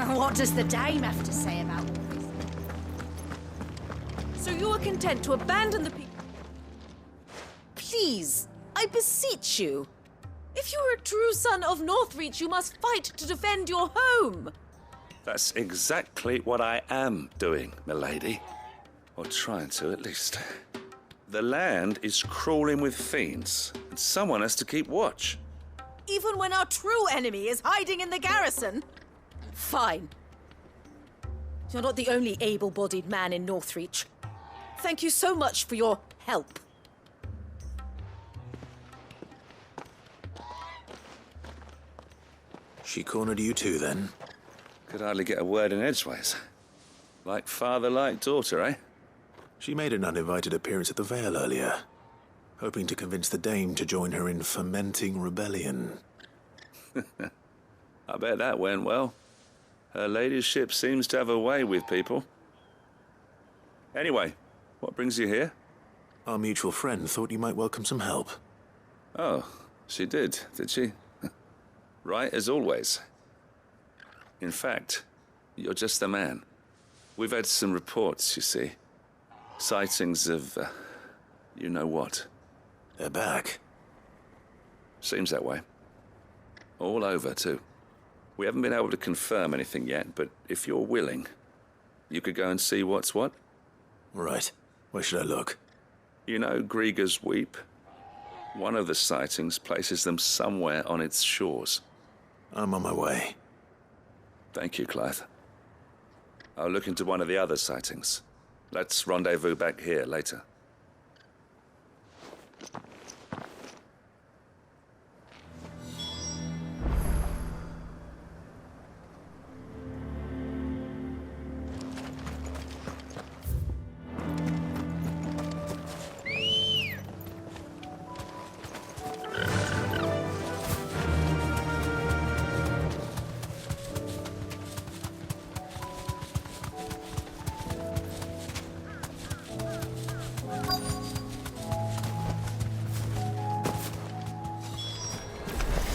What does the dame have to say about all this? So you are content to abandon the people? Please, I beseech you. If you are a true son of Northreach, you must fight to defend your home. That's exactly what I am doing, milady. Or trying to, at least. The land is crawling with fiends, and someone has to keep watch. Even when our true enemy is hiding in the garrison? Fine. You're not the only able-bodied man in Northreach. Thank you so much for your help. She cornered you too, then? Could hardly get a word in edgeways. Like father, like daughter, eh? She made an uninvited appearance at the Vale earlier, hoping to convince the Dame to join her in fomenting rebellion. I bet that went well. Her ladyship seems to have a way with people. Anyway, what brings you here? Our mutual friend thought you might welcome some help. Oh, she did she? Right as always. In fact, you're just the man. We've had some reports, you see. Sightings of, you know what. They're back. Seems that way. All over, too. We haven't been able to confirm anything yet, but if you're willing, you could go and see what's what. Right. Where should I look? You know Grieger's Weep? One of the sightings places them somewhere on its shores. I'm on my way. Thank you, Clive. I'll look into one of the other sightings. Let's rendezvous back here later.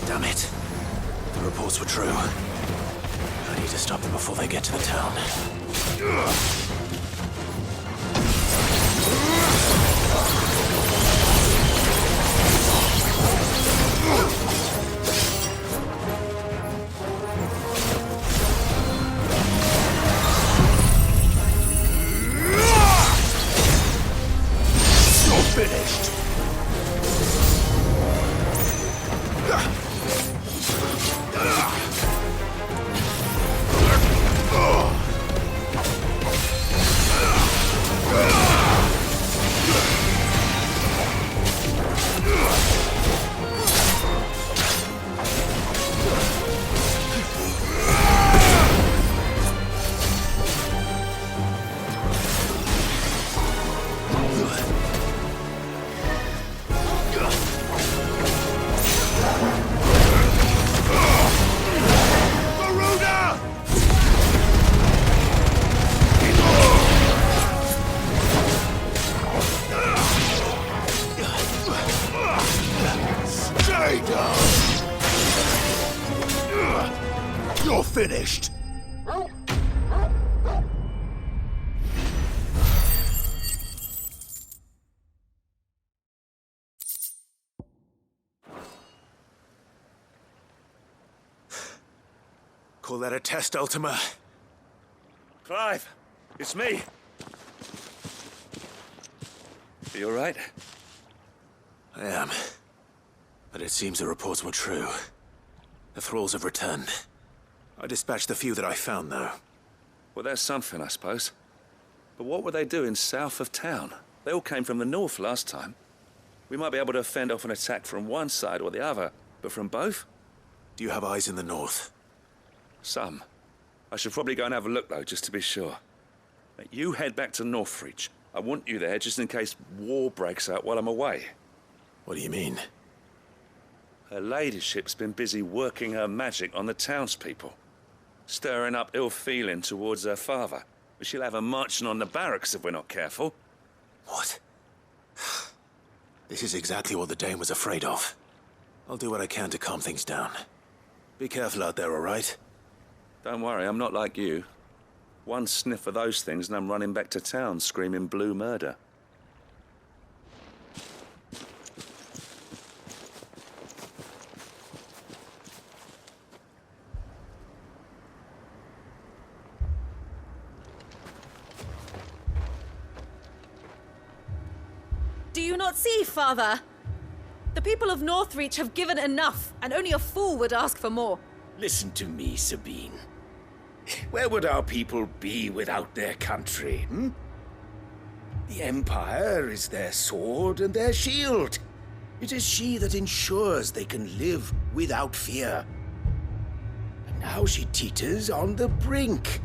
Damn it. The reports were true. I need to stop them before they get to the town. You're finished! You're finished! Call that a test, Ultima? Clive, it's me. Are you all right? I am. But it seems the reports were true. The thralls have returned. I dispatched the few that I found, though. Well, that's something, I suppose. But what were they doing south of town? They all came from the north last time. We might be able to fend off an attack from one side or the other, but from both? Do you have eyes in the north? Some. I should probably go and have a look, though, just to be sure. Now, you head back to Northreach. I want you there just in case war breaks out while I'm away. What do you mean? Her ladyship's been busy working her magic on the townspeople, stirring up ill feeling towards her father. But she'll have her marching on the barracks if we're not careful. What? This is exactly what the Dame was afraid of. I'll do what I can to calm things down. Be careful out there, all right? Don't worry, I'm not like you. One sniff of those things and I'm running back to town screaming blue murder. Do you not see, Father? The people of Northreach have given enough, and only a fool would ask for more. Listen to me, Sabine. Where would our people be without their country, hmm? The Empire is their sword and their shield. It is she that ensures they can live without fear. And now she teeters on the brink.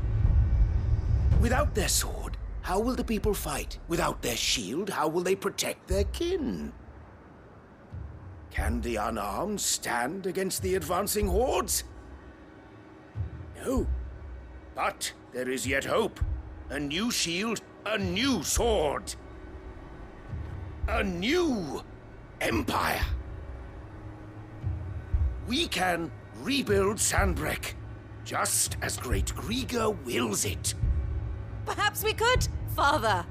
Without their sword, how will the people fight? Without their shield, how will they protect their kin? Can the unarmed stand against the advancing hordes? No. But there is yet hope. A new shield, a new sword. A new empire. We can rebuild Sanbreque, just as Great Griga wills it. Perhaps we could, Father.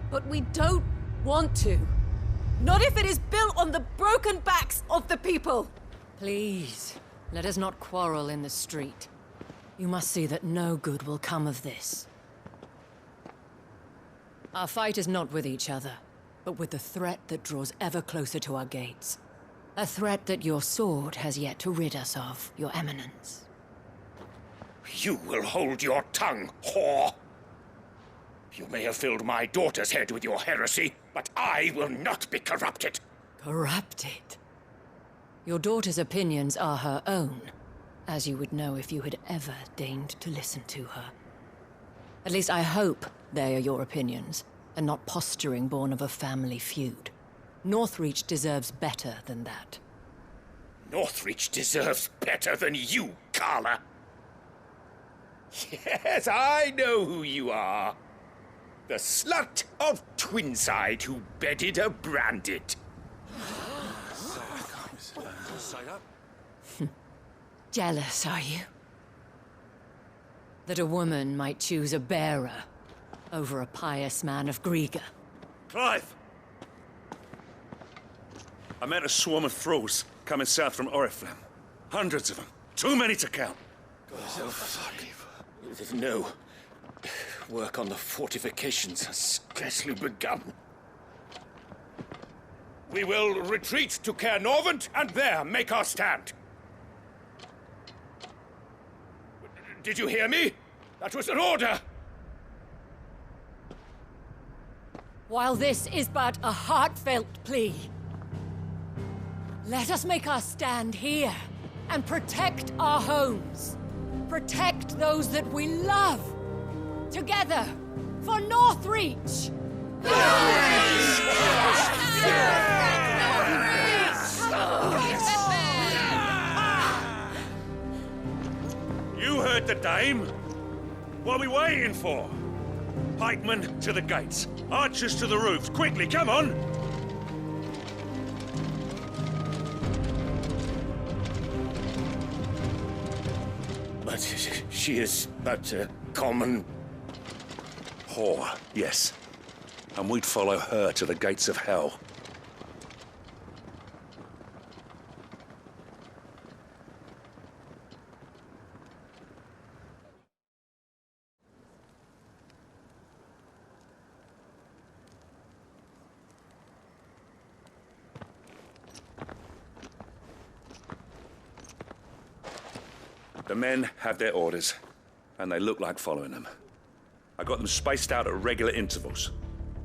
But we don't want to. Not if it is built on the broken backs of the people. Please, let us not quarrel in the street. You must see that no good will come of this. Our fight is not with each other, but with the threat that draws ever closer to our gates. A threat that your sword has yet to rid us of, Your Eminence. You will hold your tongue, whore! You may have filled my daughter's head with your heresy, but I will not be corrupted. Corrupted? Your daughter's opinions are her own, as you would know if you had ever deigned to listen to her. At least I hope they are your opinions, and not posturing born of a family feud. Northreach deserves better than that. Northreach deserves better than you, Carla. Yes, I know who you are. The slut of Twinside who bedded a Branded. Jealous, are you? That a woman might choose a bearer over a pious man of Griga. Clive! I met a swarm of thralls coming south from Oriflamme. Hundreds of them. Too many to count. No. Work on the fortifications has scarcely begun. We will retreat to Caer Norvent and there make our stand. Did you hear me? That was an order! While this is but a heartfelt plea, let us make our stand here and protect our homes. Protect those that we love. Together, for Northreach! You heard the dame. What are we waiting for? Pikemen to the gates. Archers to the roofs. Quickly, come on! But she is but a common... Whore, yes. And we'd follow her to the gates of hell. The men have their orders, and they look like following them. I got them spaced out at regular intervals.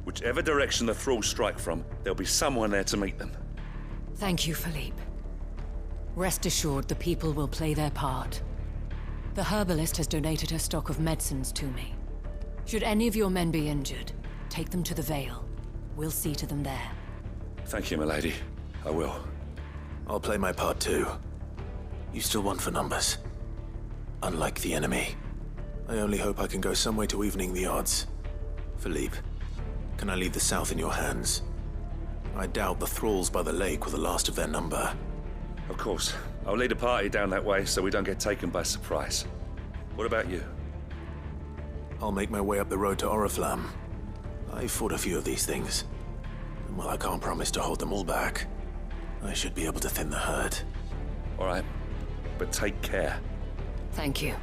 Whichever direction the thralls strike from, there'll be someone there to meet them. Thank you, Philippe. Rest assured the people will play their part. The herbalist has donated her stock of medicines to me. Should any of your men be injured, take them to the Vale. We'll see to them there. Thank you, milady. I will. I'll play my part too. You still want for numbers. Unlike the enemy. I only hope I can go some way to evening the odds. Philippe, can I leave the south in your hands? I doubt the thralls by the lake were the last of their number. Of course. I'll lead a party down that way so we don't get taken by surprise. What about you? I'll make my way up the road to Oriflamme. I fought a few of these things. And while I can't promise to hold them all back, I should be able to thin the herd. All right, but take care. Thank you,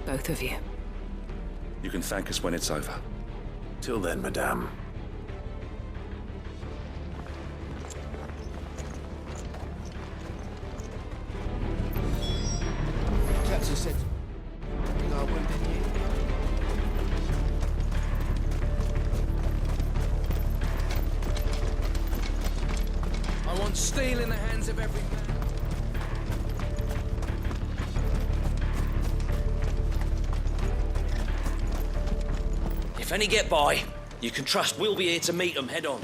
both of you. You can thank us when it's over. Till then, madame. Captain said, "Bring our wounded here." I want steel in the hands of every man. If any get by, you can trust we'll be here to meet them head on.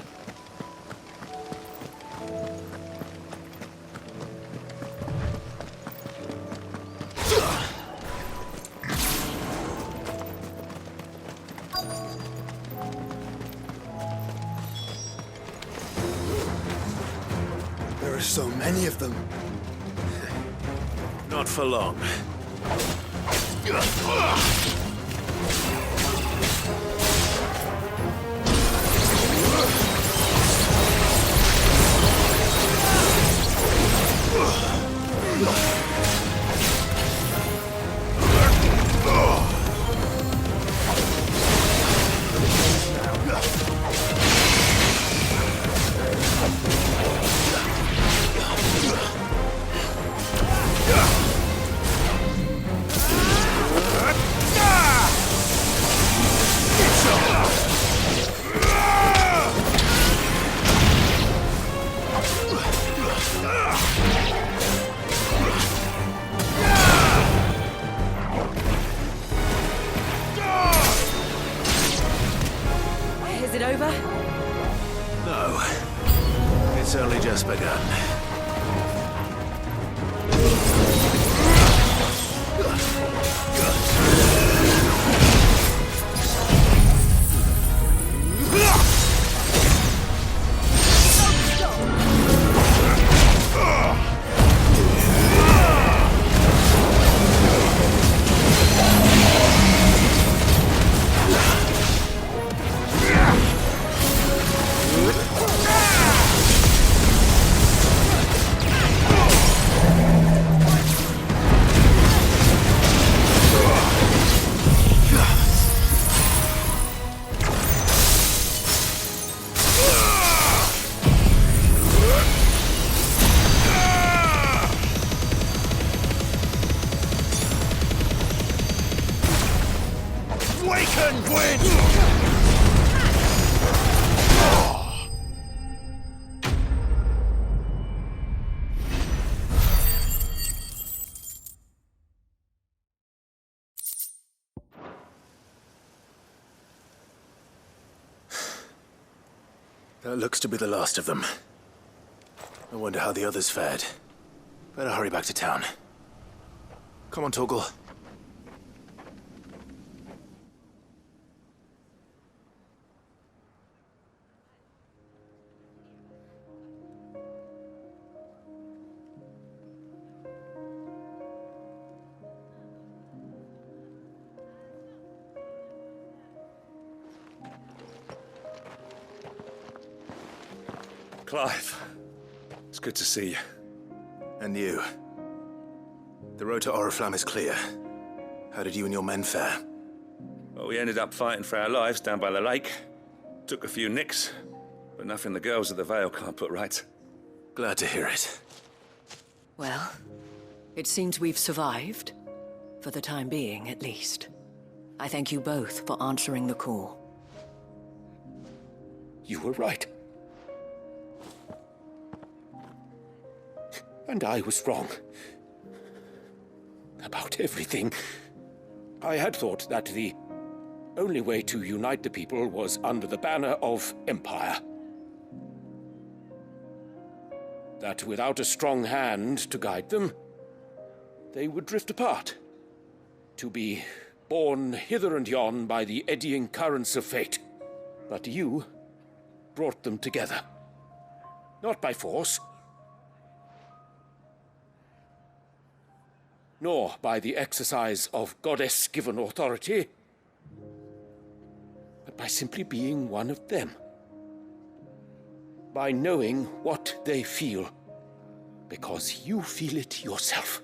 There are so many of them. Not for long. Is it over? No. It's only just begun. That looks to be the last of them. I wonder how the others fared. Better hurry back to town. Come on, Torgal. Clive, it's good to see you. And you. The road to Oriflamme is clear. How did you and your men fare? Well, we ended up fighting for our lives down by the lake. Took a few nicks, but nothing the girls of the Vale can't put right. Glad to hear it. Well, it seems we've survived. For the time being, at least. I thank you both for answering the call. You were right. And I was wrong. About everything. I had thought that the only way to unite the people was under the banner of Empire. That without a strong hand to guide them, they would drift apart. To be borne hither and yon by the eddying currents of fate. But you brought them together. Not by force. nor by the exercise of goddess-given authority, but by simply being one of them. By knowing what they feel, because you feel it yourself.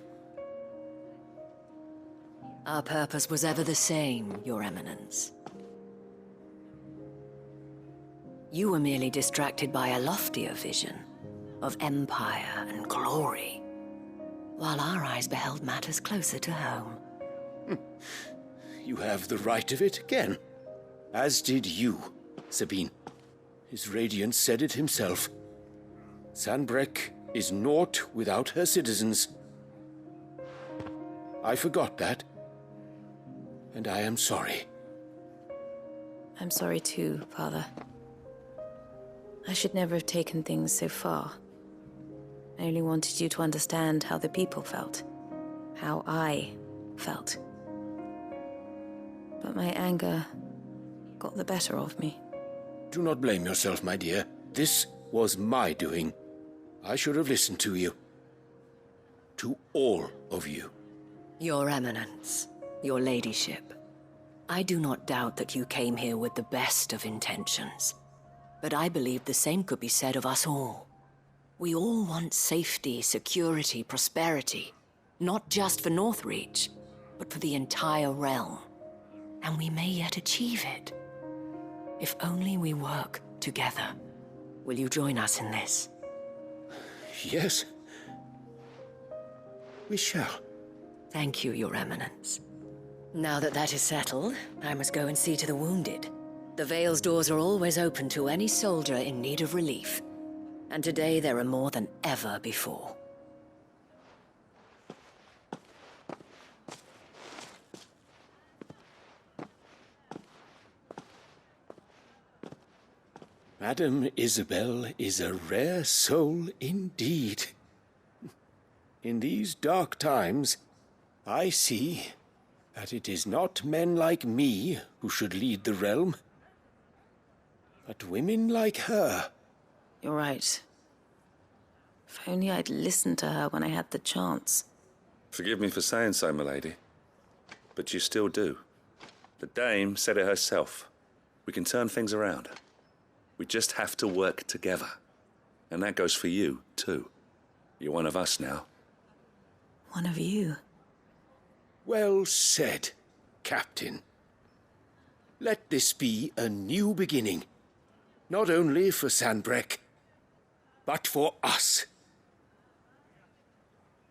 Our purpose was ever the same, Your Eminence. You were merely distracted by a loftier vision of empire and glory, while our eyes beheld matters closer to home. You have the right of it again, as did you, Sabine. His Radiance said it himself. Sanbreque is naught without her citizens. I forgot that, and I am sorry. I'm sorry too, Father. I should never have taken things so far. I only wanted you to understand how the people felt. How I felt. But my anger got the better of me. Do not blame yourself, my dear. This was my doing. I should have listened to you. To all of you. Your Eminence, your Ladyship, I do not doubt that you came here with the best of intentions. But I believe the same could be said of us all. We all want safety, security, prosperity. Not just for Northreach, but for the entire realm. And we may yet achieve it. If only we work together. Will you join us in this? Yes. We shall. Thank you, Your Eminence. Now that that is settled, I must go and see to the wounded. The Vale's doors are always open to any soldier in need of relief. And today there are more than ever before. Madame Isabel is a rare soul indeed. In these dark times, I see that it is not men like me who should lead the realm, but women like her. You're right. If only I'd listened to her when I had the chance. Forgive me for saying so, milady, but you still do. The Dame said it herself. We can turn things around. We just have to work together. And that goes for you, too. You're one of us now. One of you? Well said, Captain. Let this be a new beginning. Not only for Sanbreque, but for us.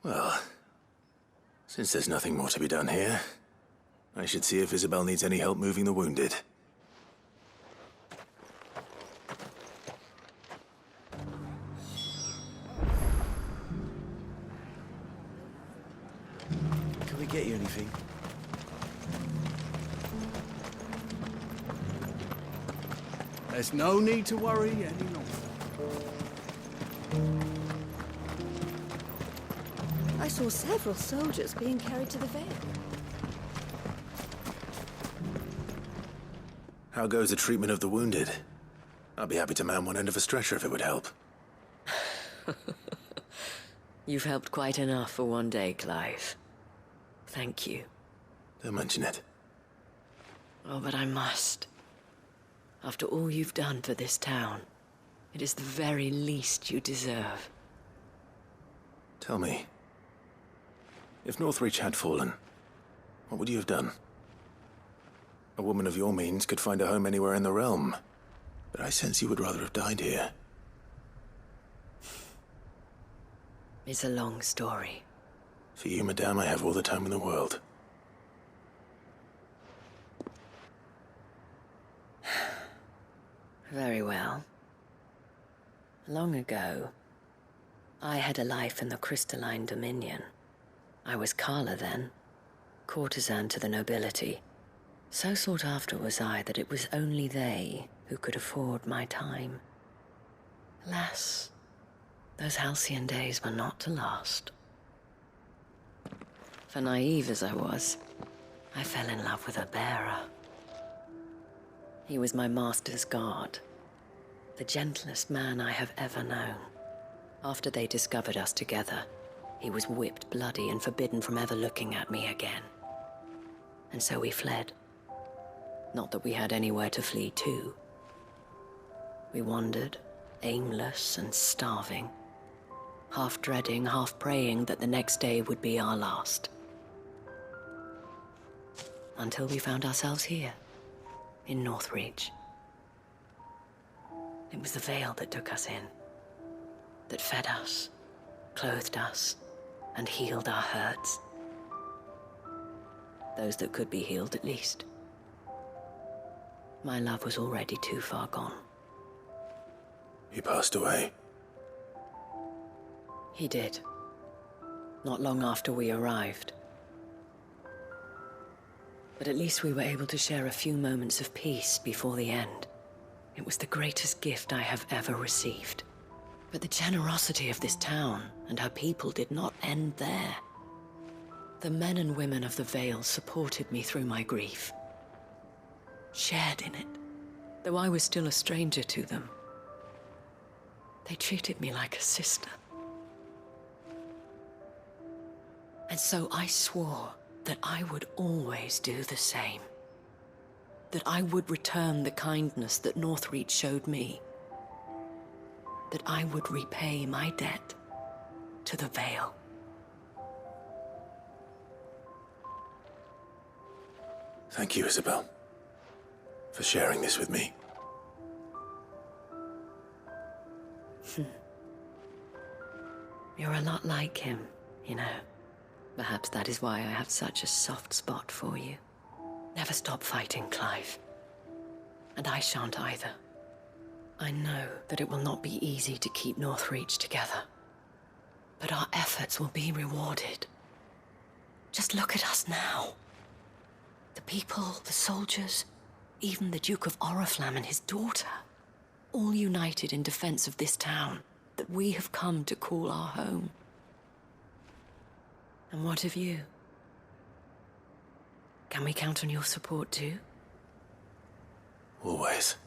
Well, since there's nothing more to be done here, I should see if Isabel needs any help moving the wounded. Can we get you anything? There's no need to worry any longer. I saw several soldiers being carried to the Vale. How goes the treatment of the wounded? I'd be happy to man one end of a stretcher if it would help. You've helped quite enough for one day, Clive. Thank you. Don't mention it. Oh, but I must. After all you've done for this town, it is the very least you deserve. Tell me, if Northreach had fallen, what would you have done? A woman of your means could find a home anywhere in the realm, but I sense you would rather have died here. It's a long story. For you, madame, I have all the time in the world. Very well. Long ago, I had a life in the Crystalline Dominion. I was Carla then, courtesan to the nobility. So sought after was I that it was only they who could afford my time. Alas, those halcyon days were not to last. For naive as I was, I fell in love with a bearer. He was my master's guard, the gentlest man I have ever known. After they discovered us together, He was whipped bloody and forbidden from ever looking at me again. And so we fled. Not that we had anywhere to flee to. We wandered, aimless and starving, half dreading, half praying that the next day would be our last. Until we found ourselves here, in Northreach. It was the Vale that took us in, that fed us, clothed us, and healed our hurts. Those that could be healed, at least. My love was already too far gone. He passed away. He did. Not long after we arrived. But at least we were able to share a few moments of peace before the end. It was the greatest gift I have ever received. But the generosity of this town and her people did not end there. The men and women of the Vale supported me through my grief. Shared in it, though I was still a stranger to them. They treated me like a sister. And so I swore that I would always do the same. That I would return the kindness that Northreach showed me. That I would repay my debt to the Vale. Thank you, Isabel, for sharing this with me. You're a lot like him, you know. Perhaps that is why I have such a soft spot for you. Never stop fighting, Clive. And I shan't either. I know that it will not be easy to keep Northreach together. But our efforts will be rewarded. Just look at us now. The people, the soldiers, even the Duke of Oriflamme and his daughter, all united in defense of this town that we have come to call our home. And what of you? Can we count on your support too? Always.